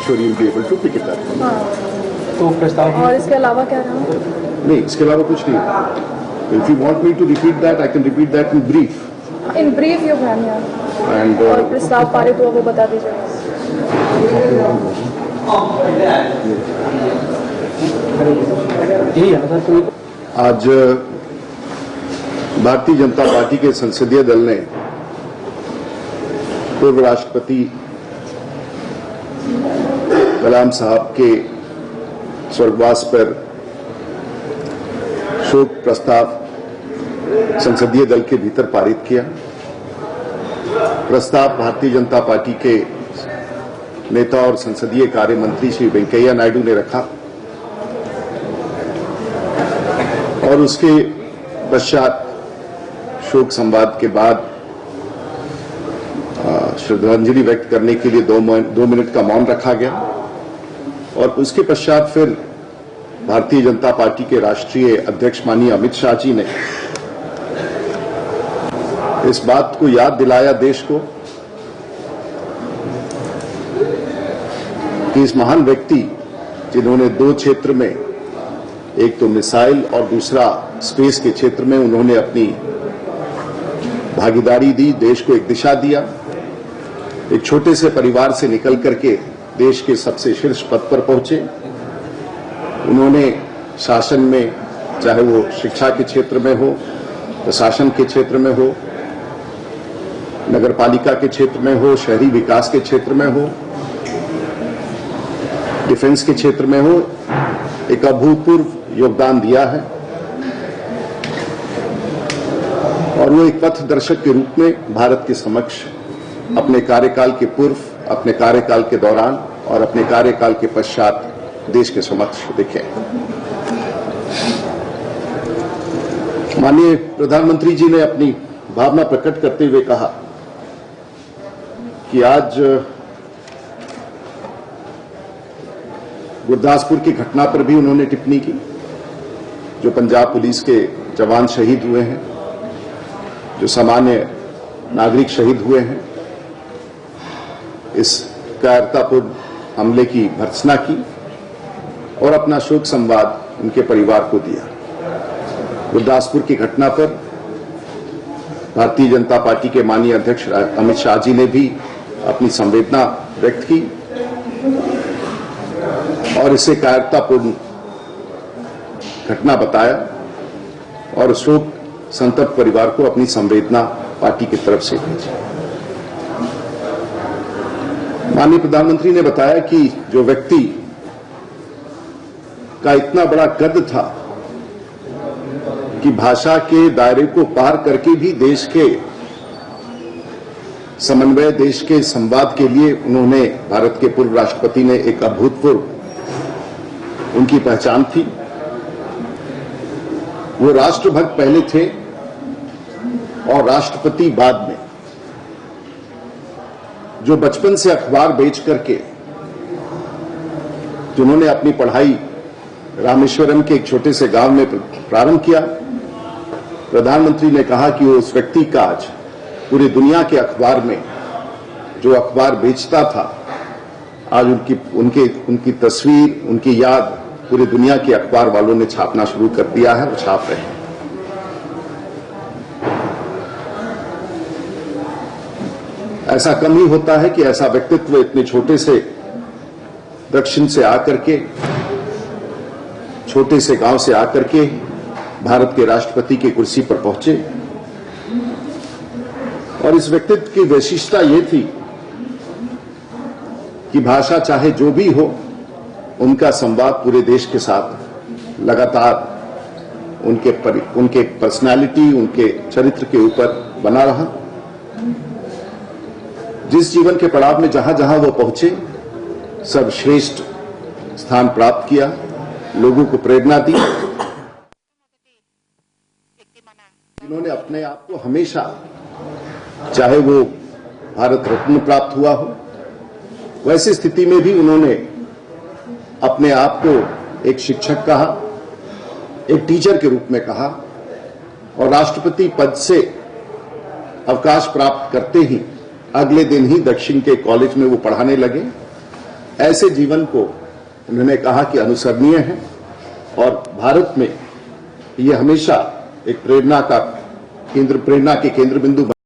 sure you'll be able to pick it up. तो प्रस्ताव और इसके अलावा क्या रहा? नहीं, इसके अलावा कुछ नहीं. If you want me to repeat that, I can repeat that in brief. In brief you can, yeah. And और प्रस्ताव पारित हुआ वो बता दीजिए. आज भारतीय जनता पार्टी के संसदीय दल ने पूर्व राष्ट्रपति कलाम साहब के स्वर्गवास पर शोक प्रस्ताव संसदीय दल के भीतर पारित किया. प्रस्ताव भारतीय जनता पार्टी के नेता और संसदीय कार्य मंत्री श्री वेंकैया नायडू ने रखा और उसके पश्चात शोक संवाद के बाद श्रद्धांजलि व्यक्त करने के लिए 2 मिनट का मौन रखा गया और उसके पश्चात फिर भारतीय जनता पार्टी के राष्ट्रीय अध्यक्ष माननीय अमित शाह जी ने इस बात को याद दिलाया देश को कि इस महान व्यक्ति जिन्होंने 2 क्षेत्र में, एक तो मिसाइल और दूसरा स्पेस के क्षेत्र में उन्होंने अपनी भागीदारी दी, देश को एक दिशा दिया. एक छोटे से परिवार से निकल करके देश के सबसे शीर्ष पद पर पहुंचे. उन्होंने शासन में, चाहे वो शिक्षा के क्षेत्र में हो, प्रशासन के क्षेत्र में हो, नगरपालिका के क्षेत्र में हो, शहरी विकास के क्षेत्र में हो, डिफेंस के क्षेत्र में हो, एक अभूतपूर्व योगदान दिया है और वो एक पथदर्शक के रूप में भारत के समक्ष अपने कार्यकाल के पूर्व, अपने कार्यकाल के दौरान और अपने कार्यकाल के पश्चात देश के समक्ष दिखे. माननीय प्रधानमंत्री जी ने अपनी भावना प्रकट करते हुए कहा कि आज गुरदासपुर की घटना पर भी उन्होंने टिप्पणी की, जो पंजाब पुलिस के जवान शहीद हुए हैं, जो सामान्य नागरिक शहीद हुए हैं. इस कायरतापूर्ण हमले की भर्त्सना की और अपना शोक संवाद उनके परिवार को दिया. गुरदासपुर की घटना पर भारतीय जनता पार्टी के माननीय अध्यक्ष अमित शाह जी ने भी अपनी संवेदना व्यक्त की और इसे कायरतापूर्ण घटना बताया और शोक संतप्त परिवार को अपनी संवेदना पार्टी की तरफ से भेजी. माननीय प्रधानमंत्री ने बताया कि जो व्यक्ति का इतना बड़ा कद था कि भाषा के दायरे को पार करके भी देश के समन्वय, देश के संवाद के लिए उन्होंने, भारत के पूर्व राष्ट्रपति ने एक अभूतपूर्व उनकी पहचान थी. वो राष्ट्रभक्त पहले थे और राष्ट्रपति बाद में. जो बचपन से अखबार बेच करके, जिन्होंने अपनी पढ़ाई रामेश्वरम के एक छोटे से गांव में प्रारंभ किया, प्रधानमंत्री ने कहा कि वो उस व्यक्ति का आज पूरी दुनिया के अखबार में, जो अखबार बेचता था, आज उनकी तस्वीर, उनकी याद पूरी दुनिया के अखबार वालों ने छापना शुरू कर दिया है और छाप रहे हैं. ऐसा कम ही होता है कि ऐसा व्यक्तित्व इतने छोटे से दक्षिण से आकर के, छोटे से गांव से आकर के भारत के राष्ट्रपति की कुर्सी पर पहुंचे. और इस व्यक्तित्व की विशिष्टता ये थी कि भाषा चाहे जो भी हो, उनका संवाद पूरे देश के साथ लगातार उनके पर्सनालिटी, उनके चरित्र के ऊपर बना रहा. जिस जीवन के पड़ाव में जहां जहां वो पहुंचे, सर्वश्रेष्ठ स्थान प्राप्त किया, लोगों को प्रेरणा दी. जिन्होंने अपने आप को हमेशा, चाहे वो भारत रत्न प्राप्त हुआ हो, वैसी स्थिति में भी उन्होंने अपने आप को एक शिक्षक कहा, एक टीचर के रूप में कहा और राष्ट्रपति पद से अवकाश प्राप्त करते ही अगले दिन ही दक्षिण के कॉलेज में वो पढ़ाने लगे ऐसे जीवन को उन्होंने कहा कि अनुसरणीय है और भारत में ये हमेशा एक प्रेरणा के केंद्र बिंदु